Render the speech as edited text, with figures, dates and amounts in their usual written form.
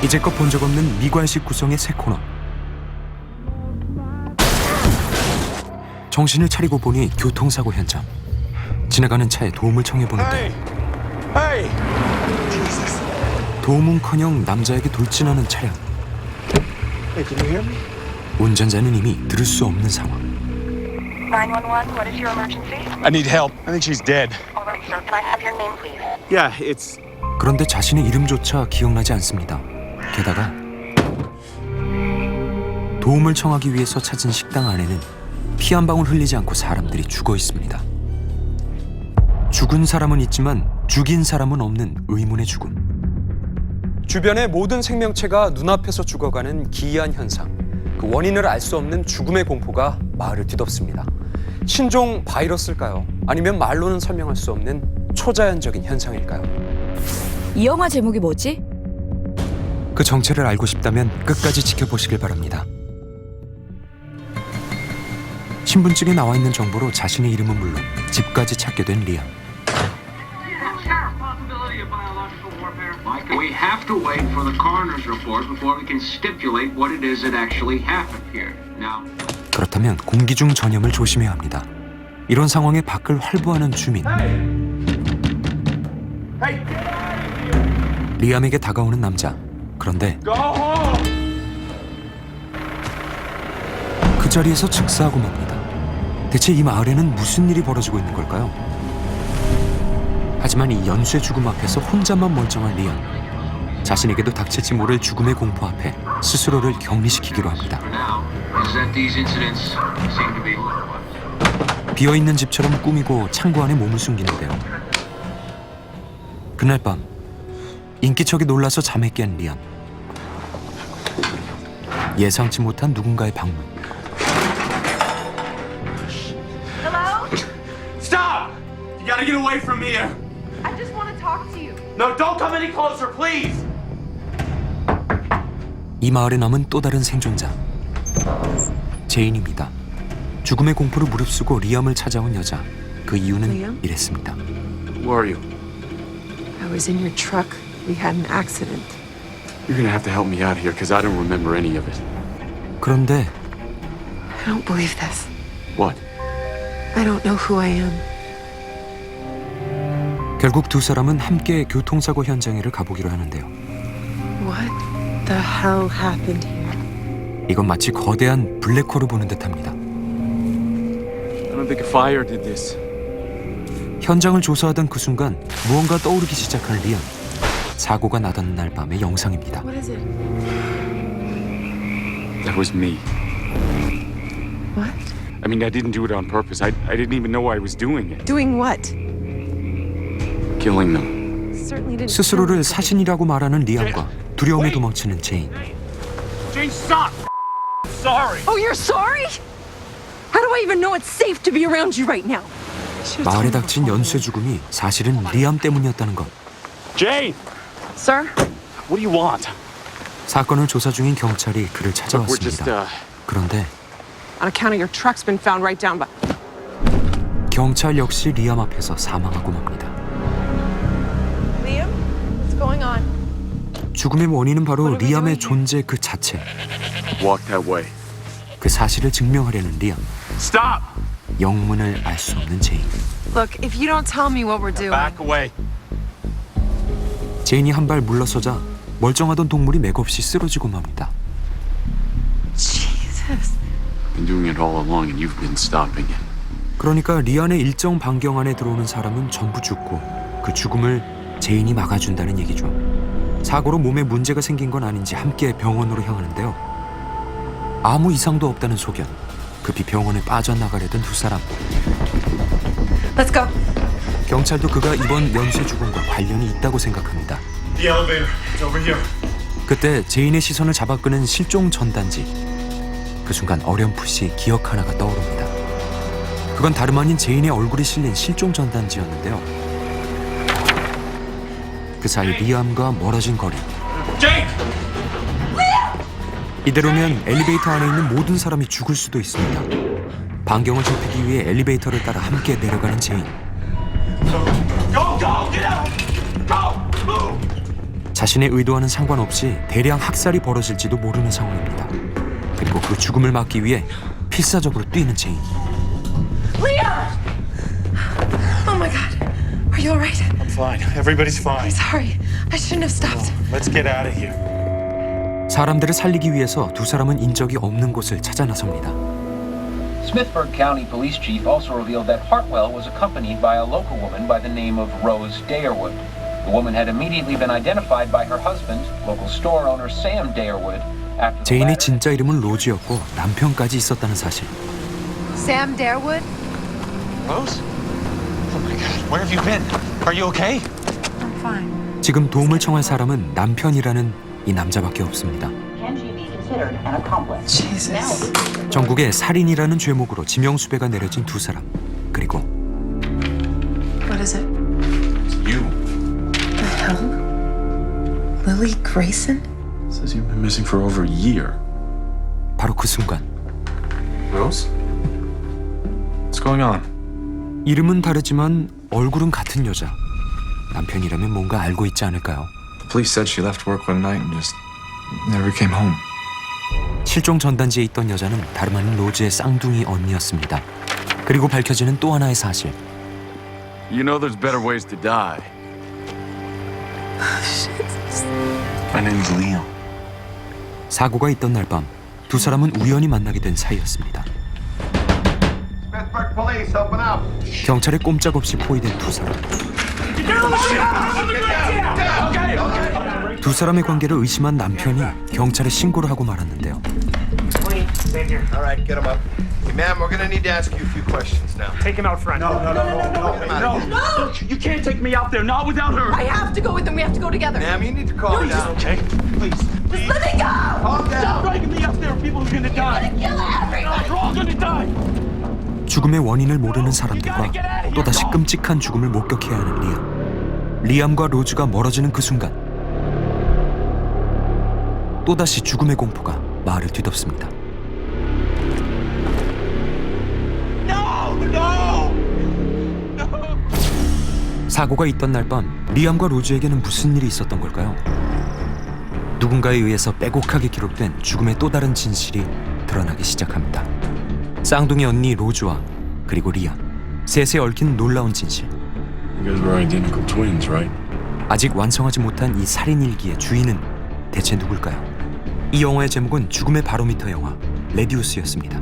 이제껏 본 적 없는 미관식 구성의 새 코너. 정신을 차리고 보니 교통사고 현장. 지나가는 차에 도움을 청해보는데 도움은커녕 남자에게 돌진하는 차량. 운전자는 이미 들을 수 없는 상황. 911, what is your emergency? I need help. I think she's dead. All right, sir. Can I have your name, please? Yeah, it's... 그런데 자신의 이름조차 기억나지 않습니다. 게다가 도움을 청하기 위해서 찾은 식당 안에는 피 한 방울 흘리지 않고 사람들이 죽어 있습니다. 죽은 사람은 있지만 죽인 사람은 없는 의문의 죽음. 주변의 모든 생명체가 눈앞에서 죽어가는 기이한 현상. 그 원인을 알 수 없는 죽음의 공포가 마을을 뒤덮습니다. 신종 바이러스일까요? 아니면 말로는 설명할 수 없는 초자연적인 현상일까요? 이 영화 제목이 뭐지? 그 정체를 알고 싶다면 끝까지 지켜보시길 바랍니다. 신분증에 나와 있는 정보로 자신의 이름은 물론 집까지 찾게 된 리암. We have to wait for the coroner's report before we can stipulate what it is that actually happened here. Now, 그렇다면 공기 중 전염을 조심해야 합니다. 이런 상황에 밖을 활보하는 주민. 리암에게 다가오는 남자. 그런데 그 자리에서 즉사하고 맙니다. 대체 이 마을에는 무슨 일이 벌어지고 있는 걸까요? 하지만 이 연쇄 죽음 앞에서 혼자만 멀쩡한 리암. 자신에게도 닥칠지 모를 죽음의 공포 앞에 스스로를 격리시키기로 합니다. now, is that these incidents seem to be... 비어있는 집처럼 꾸미고 창고 안에 몸을 숨기는데요. 그날 밤 인기척이 놀라서 잠에 깬 리암. 예상치 못한 누군가의 방문. Stop! You gotta get away from me here. I just want to talk to you. No, don't come any closer, please! 이 마을에 남은 또 다른 생존자 제인입니다. 죽음의 공포를 무릅쓰고 리암을 찾아온 여자. 그 이유는 리암? 이랬습니다. Who are you? I was in your truck. We had an accident. You're gonna have to help me out here because I don't remember any of it. 그런데 I don't believe this. What? I don't know who I am. 결국 두 사람은 함께 교통사고 현장에를 가보기로 하는데요. What the hell happened here? 이건 마치 거대한 블랙홀을 보는 듯합니다. I don't think a fire did this. 현장을 조사하던 그 순간 무언가 떠오르기 시작한 리암. 사고가 나던 날 밤의 영상입니다. What is it? That was me. What? I mean, I didn't do it on purpose. I didn't even know I was doing it. Doing what? Killing them. Certainly didn't. 스스로를 사신이라고 말하는 리암과 두려움에 도망치는 제인. Jane, stop! Sorry! Oh, you're sorry? How do I even know it's safe to be around you right now? 마을에 닥친 연쇄 죽음이 사실은 리암 때문이었다는 것. Jane! Sir? What do you want? 사건을 조사 중인 경찰이 그를 Look, we're just, 찾아왔습니다. 그런데 On account of your truck's been found right down by. 경찰 역시 리암 앞에서 사망하고 맙니다. Liam? What's going on? 죽음의 원인은 바로 리암의 존재 그 자체. walk that way. 그 사실을 증명하려는 리암. Stop! 영문을 알 수 없는 제인. Look, if you don't tell me what we're doing. Back away. 제인이 한 발 물러서자 멀쩡하던 동물이 맥없이 쓰러지고 맙니다. Jesus. Been doing it all along, and you've been stopping it. 그러니까 리안의 일정 반경 안에 들어오는 사람은 전부 죽고 그 죽음을 제인이 막아준다는 얘기죠. 사고로 몸에 문제가 생긴 건 아닌지 함께 병원으로 향하는데요. 아무 이상도 없다는 소견. 급히 병원에 빠져나가려던 두 사람. Let's go. 경찰도 그가 이번 연쇄 죽음과 관련이 있다고 생각합니다. The elevator. It's over here. 그때 제인의 시선을 잡아끄는 실종 전단지. 그 순간 어렴풋이 기억 하나가 떠오릅니다. 그건 다름 아닌 제인의 얼굴이 실린 실종 전단지였는데요. 그 사이 리암과 멀어진 거리. Jane! 이대로면 엘리베이터 안에 있는 모든 사람이 죽을 수도 있습니다. 반경을 좁히기 위해 엘리베이터를 따라 함께 내려가는 제인. Go! Get out! Go! Move! 자신의 의도와는 상관없이 대량 학살이 벌어질지도 모르는 상황입니다. 그리고 그 죽음을 막기 위해 필사적으로 뛰는 제인. Leah! Oh my god. Are you alright? I'm fine. Everybody's fine. Sorry. I shouldn't have stopped. Let's get out of here. 사람들을 살리기 위해서 두 사람은 인적이 없는 곳을 찾아 나섭니다. Smithburg County Police Chief also revealed that Hartwell was accompanied by a local woman by the name of Rose Dayerwood. The woman had immediately been identified by her husband, local store owner Sam Dayerwood, after the 제인의 latter... 진짜 이름은 로즈였고 남편까지 있었다는 사실. Sam Darewood? Rose? Oh my God. Where have you been? Are you okay? I'm fine. 지금 도움을 청할 사람은 남편이라는 이 남자밖에 없습니다. Can she be considered an accomplice? Jesus. 전국에 살인이라는 죄목으로 지명수배가 내려진 두 사람. 그리고 What is it? It's you. The hell? Lily Grayson? Says you've been missing for over a year. 바로 그 순간 Rose? What's going on? 이름은 다르지만 얼굴은 같은 여자. 남편이라면 뭔가 알고 있지 않을까요? The police said she left work one night and just never came home. 실종 전단지에 있던 여자는 다름 아닌 로즈의 쌍둥이 언니였습니다. 그리고 밝혀지는 또 하나의 사실. You know there's better ways to die. My name's Liam. 사고가 있던 날 밤 두 사람은 우연히 만나게 된 사이였습니다. Pittsburgh Police, open up. 경찰에 꼼짝없이 포위된 두 사람. 두 사람의 관계를 의심한 남편이 경찰에 신고를 하고 말았는데요. All right, get him up. Hey, ma'am, we're gonna need to ask you a few questions now. Take him out front. No. You can't take me out there, not without her. I have to go with them. We have to go together. Ma'am, you need to calm down. Okay, please. Just let me go! Calm Stop down. dragging me out there. People are gonna die. Kill everybody! We're all gonna die. 죽음의 원인을 모르는 사람들과 또다시 끔찍한 죽음을 목격해야 하는 리암. 리암과 로즈가 멀어지는 그 순간 또다시 죽음의 공포가 마을을 뒤덮습니다. 사고가 있던 날 밤 리암과 로즈에게는 무슨 일이 있었던 걸까요? 누군가에 의해서 빼곡하게 기록된 죽음의 또 다른 진실이 드러나기 시작합니다. 쌍둥이 언니 로즈와 그리고 리암, 셋에 얽힌 놀라운 진실. You guys were identical twins, right? 아직 완성하지 못한 이 살인 일기의 주인은 대체 누굴까요? 이 영화의 제목은 죽음의 바로미터 영화 레디우스였습니다.